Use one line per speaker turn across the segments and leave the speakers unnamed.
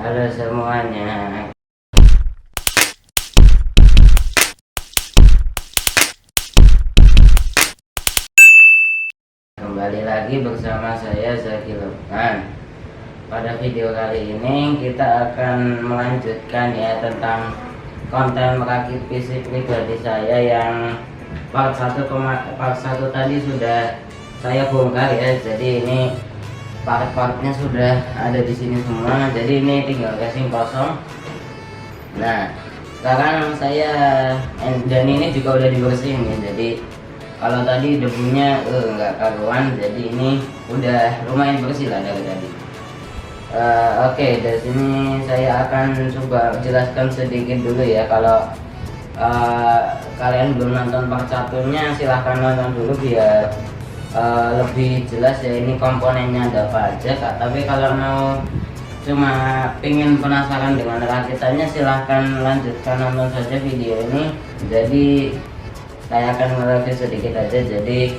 Halo semuanya. Kembali lagi bersama saya Zaki Lukman. Pada video kali ini kita akan melanjutkan ya tentang konten merakit PC pribadi saya yang part 1 tadi sudah saya bongkar ya. Jadi ini part-partnya sudah ada di sini semua. Jadi ini tinggal casing kosong. Nah, sekarang saya dan ini juga udah dibersihin ya. Jadi kalau tadi debunya nggak karuan, jadi ini udah lumayan bersih lah dari tadi. Oke, dari sini saya akan coba jelaskan sedikit dulu ya. Kalau kalian belum nonton part satunya, silahkan nonton dulu biar lebih jelas ya ini komponennya ada apa aja. Tapi kalau mau cuma pengen penasaran dengan rakitannya, silahkan lanjutkan nonton saja video ini. Jadi saya akan nge-review sedikit aja. Jadi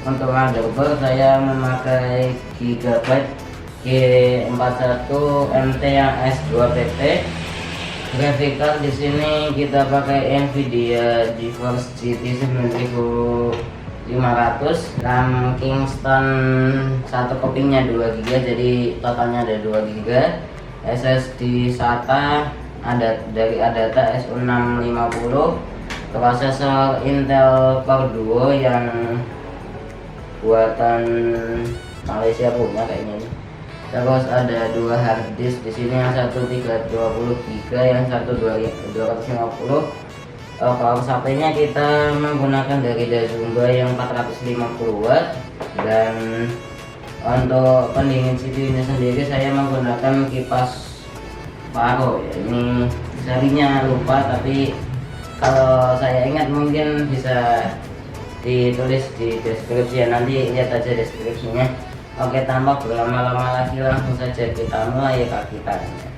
untuk motherboard saya memakai Gigabyte G41 MT yang S2 PT. Graphical di sini kita pakai Nvidia GeForce GT 9500. RAM Kingston satu kepingnya 2 GB, jadi totalnya ada 2 GB. SSD SATA dari Adata S650. Prosesor Intel Core Duo yang buatan Malaysia punya kayaknya ini. Terus ada 2 hard disk di sini, yang satu 320 GB, yang satu 250. Power supply-nya kita menggunakan dari Dazumba yang 450 watt, dan untuk pendingin CPU-nya sendiri saya menggunakan kipas Paro ya. Ini serinya lupa, tapi kalau saya ingat mungkin bisa ditulis di deskripsi ya, nanti lihat aja deskripsinya. Oke, tanpa berlama-lama lagi langsung saja kita mulai rakitannya.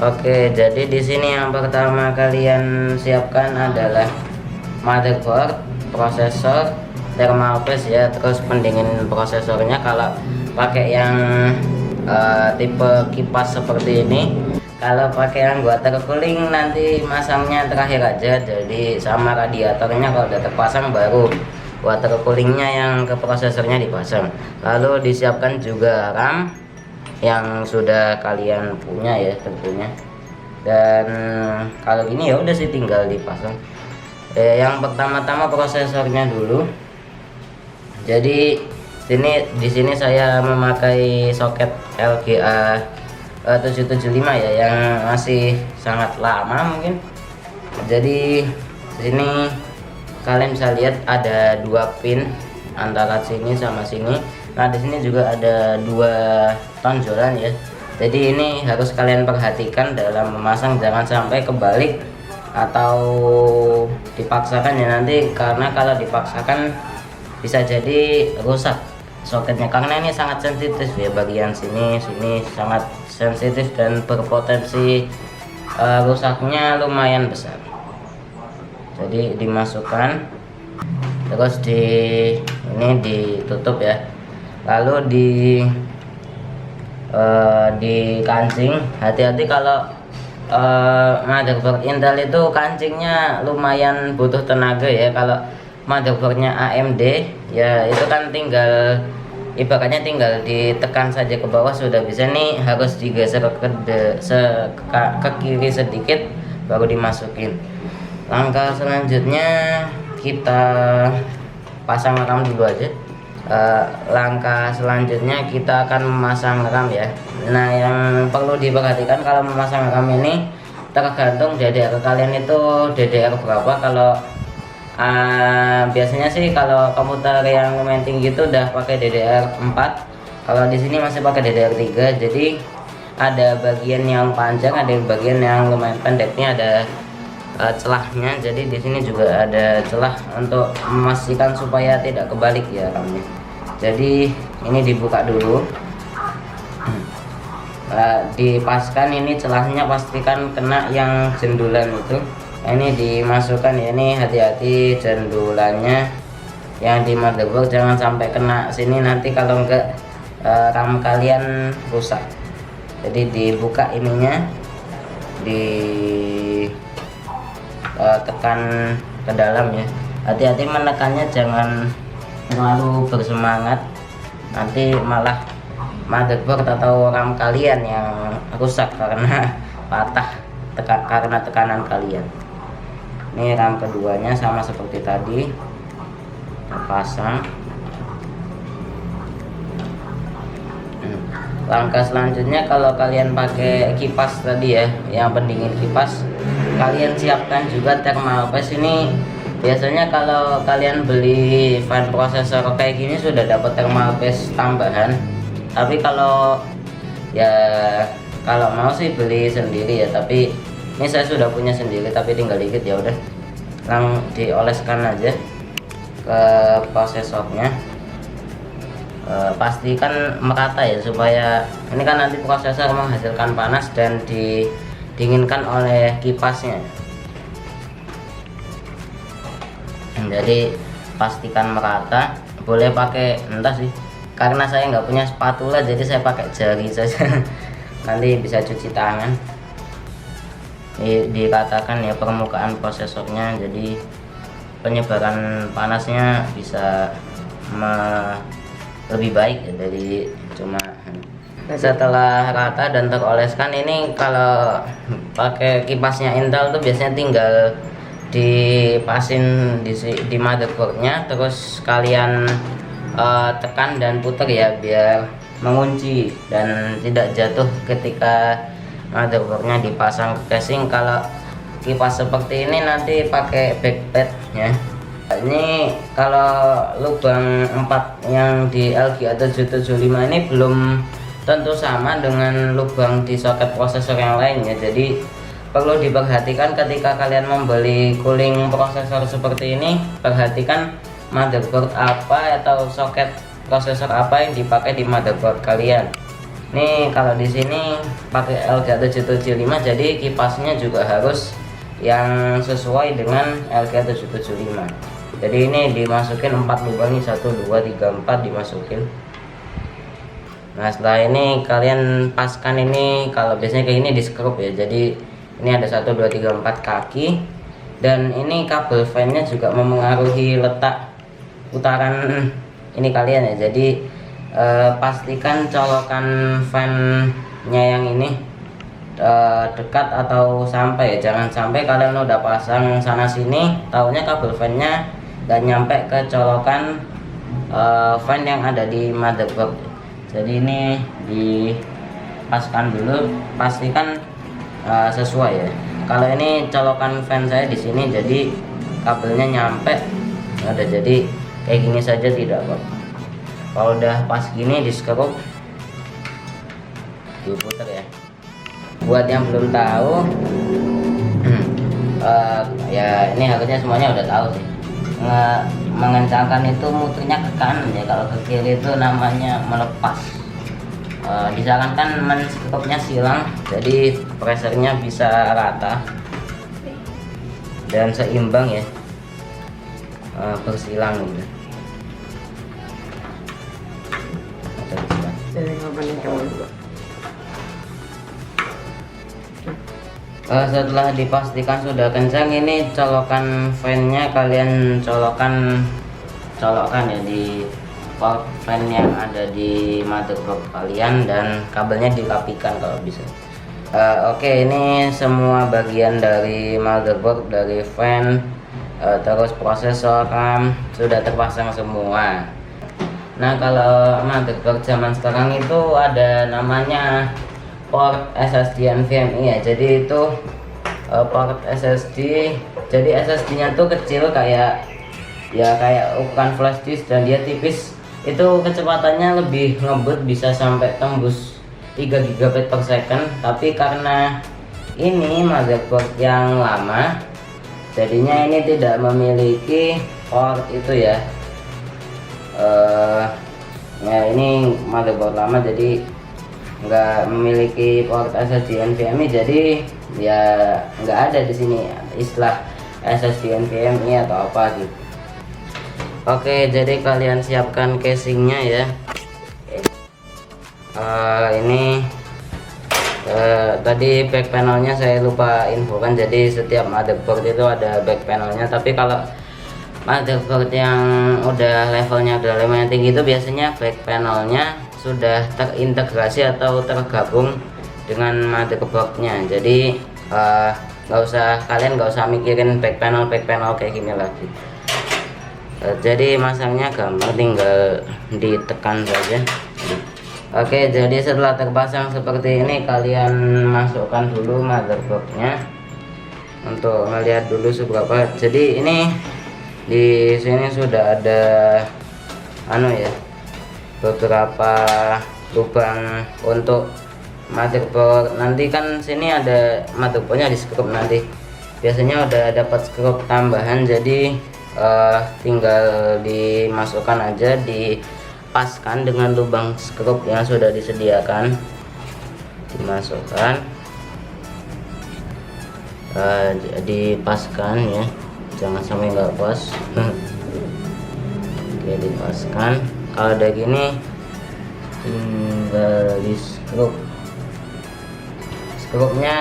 Oke, jadi di sini yang pertama kalian siapkan adalah motherboard, prosesor, thermal paste ya, terus pendingin prosesornya. Kalau pakai yang tipe kipas seperti ini, kalau pakai yang water cooling nanti masangnya terakhir aja. Jadi sama radiatornya kalau udah terpasang baru water coolingnya yang ke prosesornya dipasang. Lalu disiapkan juga RAM yang sudah kalian punya ya tentunya. Dan kalau gini ya udah sih tinggal dipasang. Yang pertama-tama prosesornya dulu. Jadi di sini saya memakai soket LGA 775 ya, yang masih sangat lama mungkin. Jadi di sini kalian bisa lihat ada 2 pin antara sini sama sini. Nah, di sini juga ada 2 tonjolan ya. Jadi ini harus kalian perhatikan dalam memasang, jangan sampai kebalik atau dipaksakan ya nanti, karena kalau dipaksakan bisa jadi rusak soketnya, karena ini sangat sensitif ya. Bagian sini sangat sensitif dan berpotensi rusaknya lumayan besar. Jadi dimasukkan, terus ini ditutup ya. Lalu di kancing, hati-hati kalau motherboard Intel itu kancingnya lumayan butuh tenaga ya. Kalau motherboardnya AMD ya itu kan tinggal ibaratnya tinggal ditekan saja ke bawah sudah bisa. Nih harus digeser ke kiri sedikit baru dimasukin. Langkah selanjutnya kita pasang RAM dulu aja. Langkah selanjutnya kita akan memasang RAM ya. Nah, yang perlu diperhatikan kalau memasang RAM ini tergantung DDR kalian itu DDR berapa. Kalau biasanya sih kalau komputer yang lumayan tinggi itu udah pakai DDR 4. Kalau di sini masih pakai DDR 3. Jadi ada bagian yang panjang, ada bagian yang lumayan pendek. Ini ada celahnya. Jadi di sini juga ada celah untuk memastikan supaya tidak kebalik ya RAM-nya. Jadi ini dibuka dulu, dipaskan ini celahnya, pastikan kena yang jendulan itu. Ini dimasukkan ya, ini hati-hati jendulannya yang di motherboard jangan sampai kena sini, nanti kalau enggak RAM kalian rusak. Jadi dibuka ininya, di tekan ke dalam ya. Hati-hati menekannya, jangan terlalu bersemangat, nanti malah motherboard atau RAM kalian yang rusak karena patah karena tekanan kalian. Ini RAM keduanya sama seperti tadi, terpasang. Langkah selanjutnya, kalau kalian pakai kipas tadi ya, yang pendingin kipas, kalian siapkan juga thermal paste. Ini biasanya kalau kalian beli fan prosesor kayak gini sudah dapat thermal paste tambahan, tapi kalau mau sih beli sendiri ya. Tapi ini saya sudah punya sendiri, tapi tinggal dikit, ya udah langsung dioleskan aja ke prosesornya. Pastikan merata ya, supaya ini kan nanti prosesor menghasilkan panas dan didinginkan oleh kipasnya. Jadi pastikan merata. Boleh pakai, entah sih, karena saya nggak punya spatula jadi saya pakai jari saja. Nanti bisa cuci tangan. Dikatakan ya permukaan prosesornya, jadi penyebaran panasnya bisa lebih baik ya dari cuma. Setelah rata dan teroleskan, ini kalau pakai kipasnya Intel tuh biasanya tinggal dipasin di motherboardnya, terus kalian tekan dan putar ya, biar mengunci dan tidak jatuh ketika motherboardnya dipasang ke casing. Kalau kipas seperti ini nanti pakai backplate ya. Ini kalau lubang 4 yang di LG A775 ini belum tentu sama dengan lubang di soket prosesor yang lainnya. Jadi perlu diperhatikan ketika kalian membeli cooling prosesor seperti ini. Perhatikan motherboard apa atau soket prosesor apa yang dipakai di motherboard kalian. Nih kalau di sini pakai LG A775, jadi kipasnya juga harus yang sesuai dengan LG A775. Jadi ini dimasukin 4 lubang, nih 1 2 3 4 dimasukin. Nah setelah ini kalian paskan ini, kalau biasanya kayak ini di skrup ya. Jadi ini ada 1 2 3 4 kaki, dan ini kabel fan-nya juga memengaruhi letak putaran ini kalian ya. Jadi pastikan colokan fan-nya yang ini dekat atau sampai ya. Jangan sampai kalian udah pasang sana sini, taunya kabel fan-nya gak nyampe ke colokan fan yang ada di motherboard. Jadi ini dipaskan dulu, pastikan sesuai ya. Kalau ini colokan fan saya di sini, jadi kabelnya nyampe, ada, jadi kayak gini saja tidak apa. Kalau udah pas gini di skrup, diputar ya. Buat yang belum tahu, ya ini harusnya semuanya udah tahu sih. Mengencangkan itu muternya ke kanan ya, kalau ke kiri itu namanya melepas. Disarankan men-skrupnya silang, jadi pressernya bisa rata dan seimbang ya, bersilang gitu. Setelah dipastikan sudah kencang, ini colokan fan-nya kalian colokan ya di port fan yang ada di motherboard kalian, dan kabelnya dirapikan kalau bisa. Oke, ini semua bagian dari motherboard, dari fan, terus prosesor, RAM sudah terpasang semua. Nah kalau motherboard zaman sekarang itu ada namanya port SSD NVMe ya. Jadi itu port SSD, jadi SSD nya tuh kecil kayak ukuran flash disk, dan dia tipis. Itu kecepatannya lebih ngebut, bisa sampai tembus 3 GB per second. Tapi karena ini motherboard yang lama, jadinya ini tidak memiliki port itu ya. Ya ini motherboard lama, jadi nggak memiliki port SSD NVMe, jadi ya nggak ada di sini istilah SSD NVMe atau apa gitu. Oke, jadi kalian siapkan casingnya ya. Ini tadi back panelnya saya lupa infokan, jadi setiap motherboard itu ada back panelnya. Tapi kalau motherboard yang udah levelnya udah lumayan tinggi itu biasanya back panelnya sudah terintegrasi atau tergabung dengan motherboardnya. Jadi kalian nggak usah mikirin back panel kayak gini lagi. Jadi masangnya gampang, tinggal ditekan saja. Oke, jadi setelah terpasang seperti ini, kalian masukkan dulu motherboardnya untuk melihat dulu seberapa. Jadi ini di sini sudah ada beberapa lubang untuk motherboard. Nanti kan sini ada motherboardnya di skrup, nanti biasanya udah dapat skrup tambahan, jadi tinggal dimasukkan aja, dipaskan dengan lubang skrup yang sudah disediakan, dimasukkan, dipaskan ya, jangan sampai nggak pas. Oke, dipaskan. Kalau udah gini tinggal di skrupnya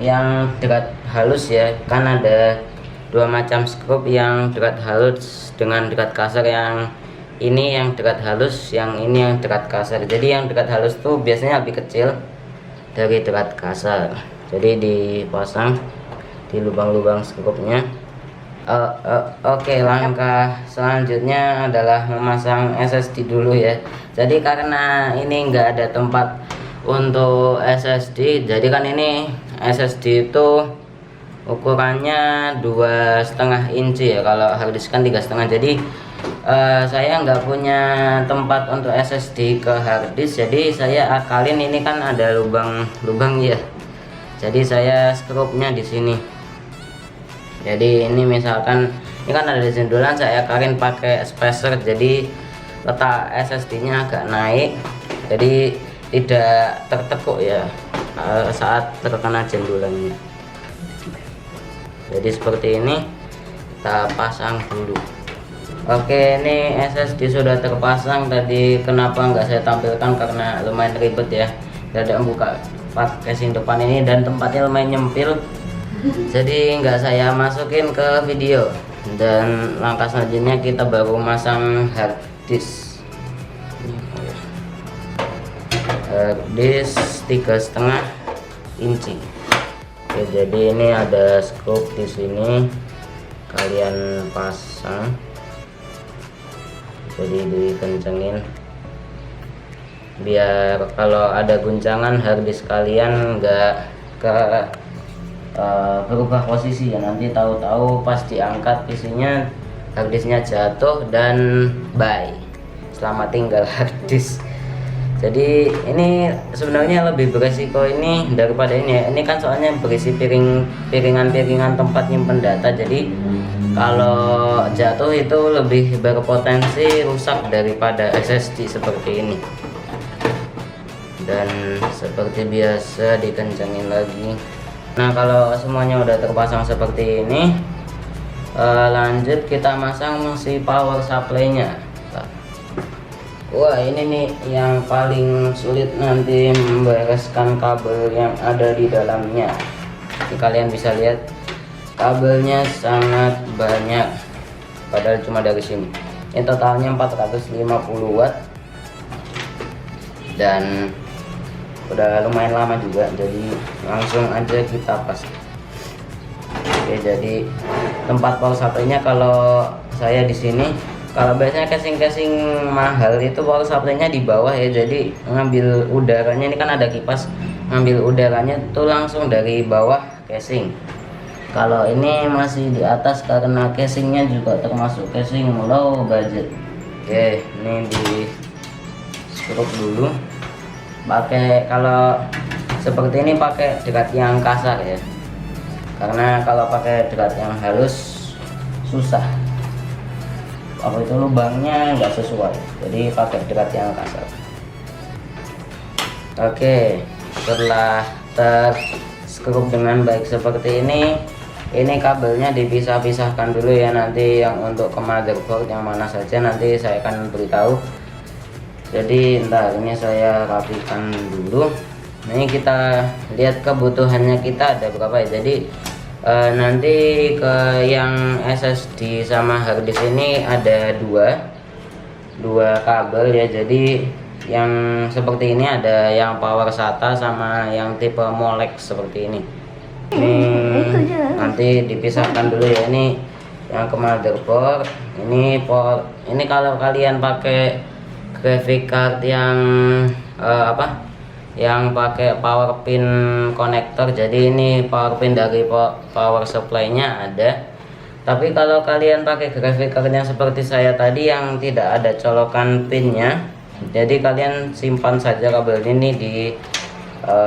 yang dekat halus ya, kan ada dua macam skrup, yang dekat halus dengan dekat kasar. Yang ini yang dekat halus, yang ini yang dekat kasar. Jadi yang dekat halus tuh biasanya lebih kecil dari dekat kasar, jadi dipasang di lubang-lubang skrupnya. Oke, langkah selanjutnya adalah memasang SSD dulu ya. Jadi karena ini enggak ada tempat untuk SSD, jadi kan ini SSD itu ukurannya 2,5 inci ya, kalau harddisk kan 3,5. Jadi saya nggak punya tempat untuk SSD ke harddisk, jadi saya akalin, ini kan ada lubang ya, jadi saya skrupnya di sini. Jadi ini misalkan ini kan ada jendulan, saya akalin pakai spacer, jadi letak SSD-nya agak naik, jadi tidak tertekuk ya saat terkena jendulannya. Jadi seperti ini, kita pasang dulu. Oke, ini SSD sudah terpasang. Tadi kenapa nggak saya tampilkan karena lumayan ribet ya, tidak buka part casing depan ini dan tempatnya lumayan nyempil, jadi nggak saya masukin ke video. Dan langkah selanjutnya kita baru masang harddisk. Harddisk 3,5 inci. Oke, jadi ini ada skrup di sini, kalian pasang, jadi dikencengin biar kalau ada guncangan harddisk kalian nggak berubah posisi ya. Nanti tahu-tahu pas diangkat isinya harddisknya jatuh dan bye, selamat tinggal harddisk. Jadi ini sebenarnya lebih beresiko ini daripada ini ya. Ini kan soalnya berisi piringan tempat nyimpen data, jadi kalau jatuh itu lebih berpotensi rusak daripada SSD seperti ini. Dan seperti biasa dikencangin lagi. Nah, kalau semuanya udah terpasang seperti ini, lanjut kita masang si power supply-nya. Wah, ini nih yang paling sulit nanti membereskan kabel yang ada di dalamnya. Ini kalian bisa lihat kabelnya sangat banyak, padahal cuma dari sini. Ini totalnya 450 watt dan udah lumayan lama juga, jadi langsung aja kita pasang. Oke, jadi tempat power supply-nya kalau saya di sini. Kalau biasanya casing mahal itu power supply-nya di bawah ya, jadi ngambil udaranya, ini kan ada kipas, ngambil udaranya tuh langsung dari bawah casing. Kalau ini masih di atas karena casingnya juga termasuk casing low budget. Oke, ini di skrup dulu. Kalau seperti ini pakai dekat yang kasar ya, karena kalau pakai dekat yang halus susah, apa itu lubangnya nggak sesuai, jadi pakai dekat yang kasar. Oke, setelah terskrup dengan baik seperti ini kabelnya dipisah-pisahkan dulu ya. Nanti yang untuk ke motherboard yang mana saja nanti saya akan beritahu. Jadi ntar ini saya rapikan dulu. Nah, ini kita lihat kebutuhannya kita ada berapa ya. Jadi nanti ke yang SSD sama harddisk ini ada dua kabel ya. Jadi yang seperti ini ada yang power SATA sama yang tipe Molex seperti ini. Ini nanti dipisahkan dulu ya. Ini yang ke motherboard, ini port. Ini kalau kalian pakai graphic card yang yang pakai power pin konektor, jadi ini power pin dari power supply nya ada. Tapi kalau kalian pakai graphic card yang seperti saya tadi yang tidak ada colokan pinnya, jadi kalian simpan saja kabel ini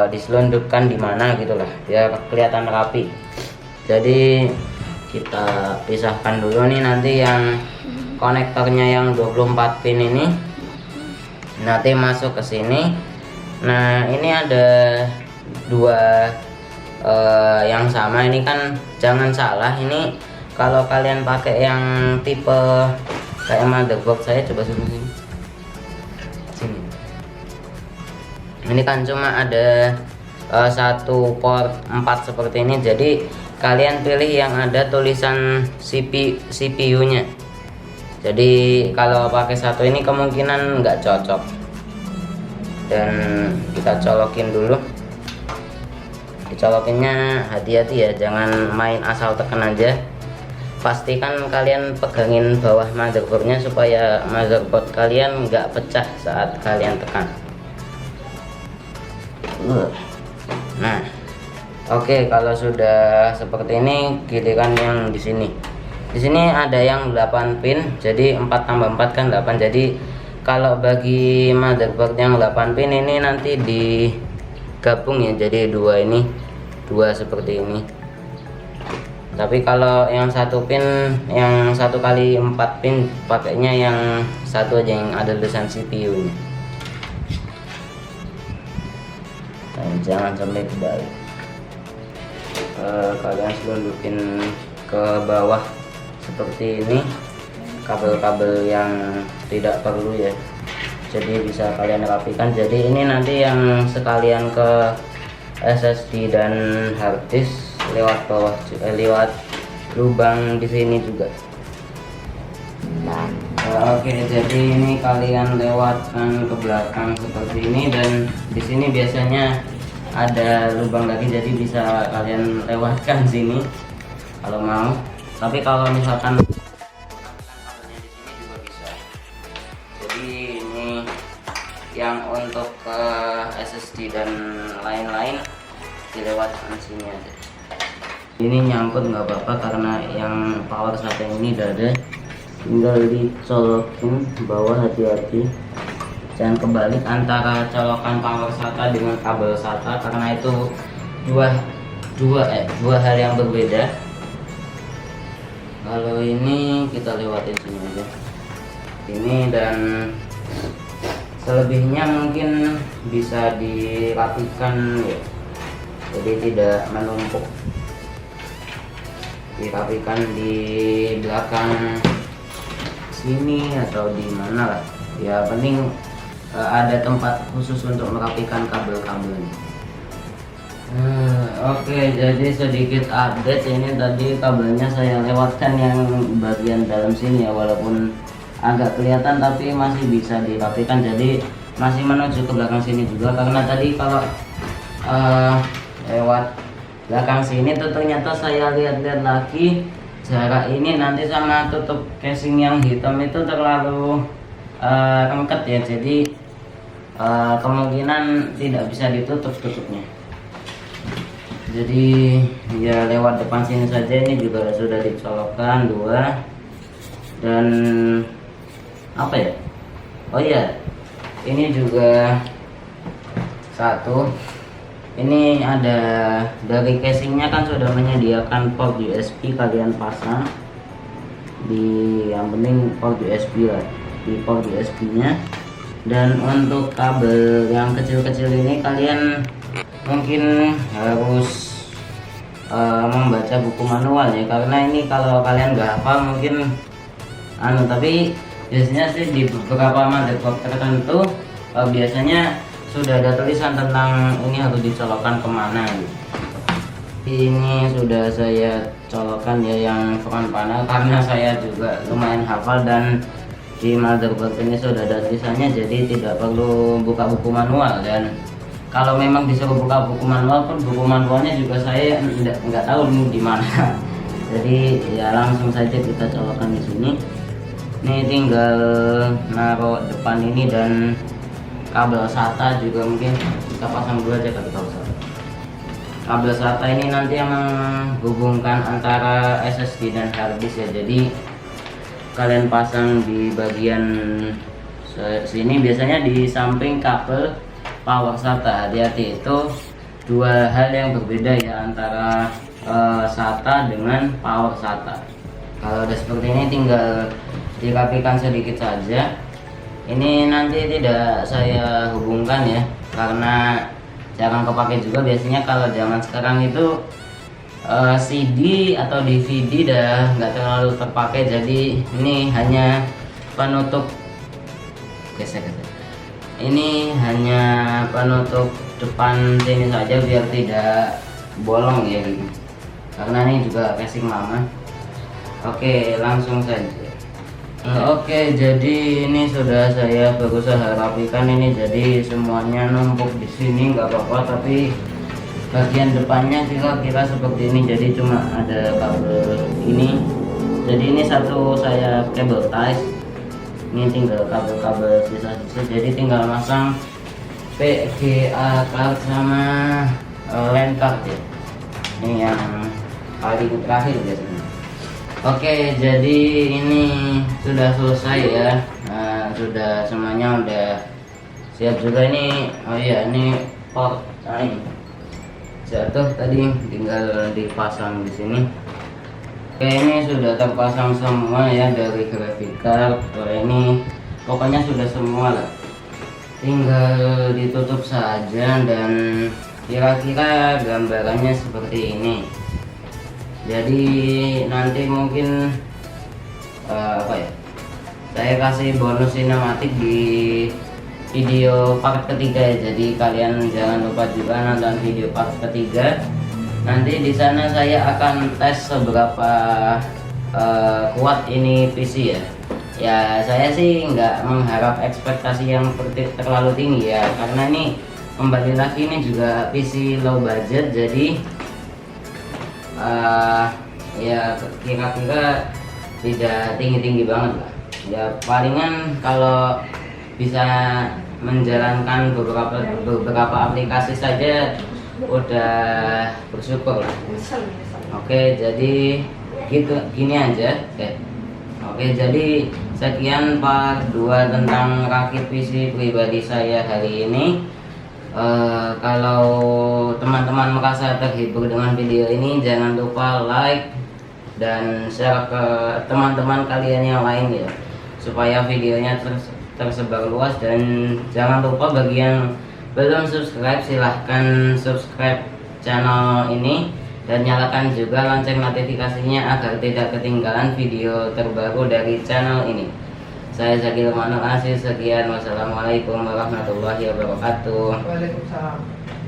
diselundupkan di mana gitulah biar kelihatan rapi. Jadi kita pisahkan dulu nih, nanti yang konektornya yang 24 pin ini nanti masuk ke sini. Nah, ini ada dua yang sama. Ini kan jangan salah, ini kalau kalian pakai yang tipe kayak motherboard saya, coba sini. Ini kan cuma ada satu port 4 seperti ini. Jadi kalian pilih yang ada tulisan CPU nya. Jadi kalau pakai satu ini kemungkinan nggak cocok. Dan kita colokin dulu. Dicolokinnya hati-hati ya, jangan main asal tekan aja. Pastikan kalian pegangin bawah motherboardnya supaya motherboard kalian nggak pecah saat kalian tekan. Nah, oke, kalau sudah seperti ini, giliran yang di sini. Di sini ada yang 8 pin, jadi 4 tambah 4 kan 8. Jadi kalau bagi motherboard yang 8 pin ini nanti digabung ya, jadi dua seperti ini. Tapi kalau yang satu pin, yang 1 kali 4 pin, pakainya yang satu aja yang ada tulisan CPU nya. Nah, jangan sampai kebalik. Kalian selundupin ke bawah seperti ini kabel-kabel yang tidak perlu ya, jadi bisa kalian rapikan. Jadi ini nanti yang sekalian ke SSD dan harddisk lewat bawah, lewat lubang di sini juga. Oke, jadi ini kalian lewatkan ke belakang seperti ini, dan di sini biasanya ada lubang lagi, jadi bisa kalian lewatkan sini kalau mau. Tapi kalau misalkan yang untuk ke SSD dan lain-lain dilewatkan sini aja. Ini nyangkut nggak apa-apa karena yang power SATA ini udah ada, tinggal dicolokin bawah. Hati-hati jangan kebalik antara colokan power SATA dengan kabel SATA, karena itu dua hal yang berbeda. Kalau ini kita lewatin sini aja ini, dan selebihnya mungkin bisa dirapikan ya, jadi tidak menumpuk. Dirapikan di belakang sini atau di mana lah ya, penting ada tempat khusus untuk merapikan kabel-kabelnya. Oke, jadi sedikit update. Ini tadi kabelnya saya lewatkan yang bagian dalam sini ya, walaupun agak kelihatan tapi masih bisa dirapikan. Jadi masih menuju ke belakang sini juga, karena tadi kalau lewat belakang sini tuh ternyata saya lihat-lihat lagi jarak ini nanti sama tutup casing yang hitam itu terlalu rengket ya, jadi kemungkinan tidak bisa ditutup tutupnya. Jadi ya lewat depan sini saja. Ini juga sudah dicolokkan 2, dan apa ya, oh iya, ini juga 1. Ini ada dari casingnya kan sudah menyediakan port USB, kalian pasang di, yang penting port USB lah, di port USB nya. Dan untuk kabel yang kecil-kecil ini kalian mungkin harus membaca buku manual ya, karena ini kalau kalian nggak hafal mungkin tapi biasanya sih di beberapa motherboard tertentu biasanya sudah ada tulisan tentang ini harus dicolokkan kemana gitu. Ini sudah saya colokkan ya yang front panel, karena saya juga lumayan hafal dan di motherboard ini sudah ada tulisannya, jadi tidak perlu buka buku manual. Dan kalau memang disuruh buka buku manual pun, buku manualnya juga saya nggak tahu nih di mana. Jadi ya langsung saja kita colokkan di sini. Ini tinggal naruh depan ini, dan kabel SATA juga mungkin kita pasang dulu aja kabel SATA. Kabel SATA ini nanti yang menghubungkan antara SSD dan harddisk ya. Jadi kalian pasang di bagian sini, biasanya di samping kabel power SATA. Hati-hati, itu dua hal yang berbeda ya antara SATA dengan power SATA. Kalau udah seperti ini tinggal dirapikan sedikit saja. Ini nanti tidak saya hubungkan ya, karena jarang kepake juga. Biasanya kalau zaman sekarang itu CD atau DVD dah nggak terlalu terpakai, jadi ini hanya penutup ini hanya penutup depan sini saja biar tidak bolong ya gitu, karena ini juga casing lama. Oke, langsung saja. Oke, jadi ini sudah saya berusaha rapikan ini, jadi semuanya numpuk di sini nggak apa-apa, tapi bagian depannya kira-kira seperti ini. Jadi cuma ada kabel ini, jadi ini satu saya kabel ties, ini tinggal kabel-kabel sisa-sisa, jadi tinggal masang PGA card sama LAN card ya, ini yang paling terakhir biasanya. Oke, jadi ini sudah selesai ya. Nah, sudah semuanya udah siap juga ini. Oh iya, ini port ini jatuh tadi, tinggal dipasang di sini. Oke, ini sudah terpasang semua ya, dari graphic card ke ini, pokoknya sudah semua lah. Tinggal ditutup saja, dan kira-kira gambarannya seperti ini. Jadi nanti mungkin apa ya, saya kasih bonus sinematik di video part ketiga ya. Jadi kalian jangan lupa juga nonton video part ketiga. Nanti di sana saya akan tes seberapa kuat ini PC ya. Ya saya sih nggak mengharap ekspektasi yang terlalu tinggi ya, karena ini kembali lagi ini juga PC low budget, jadi ya kira-kira tidak tinggi-tinggi banget lah ya. Palingan kalau bisa menjalankan beberapa aplikasi saja udah bersyukur lah. Oke, jadi gitu, gini aja. Oke, jadi sekian part 2 tentang rakit PC pribadi saya hari ini. Kalau teman-teman merasa terhibur dengan video ini, jangan lupa like dan share ke teman-teman kalian yang lain ya, supaya videonya tersebar luas. Dan jangan lupa bagi yang belum subscribe, silahkan subscribe channel ini dan nyalakan juga lonceng notifikasinya agar tidak ketinggalan video terbaru dari channel ini. Saya Zakil Manu Asis, sekian, wassalamualaikum warahmatullahi wabarakatuh.
Waalaikumsalam.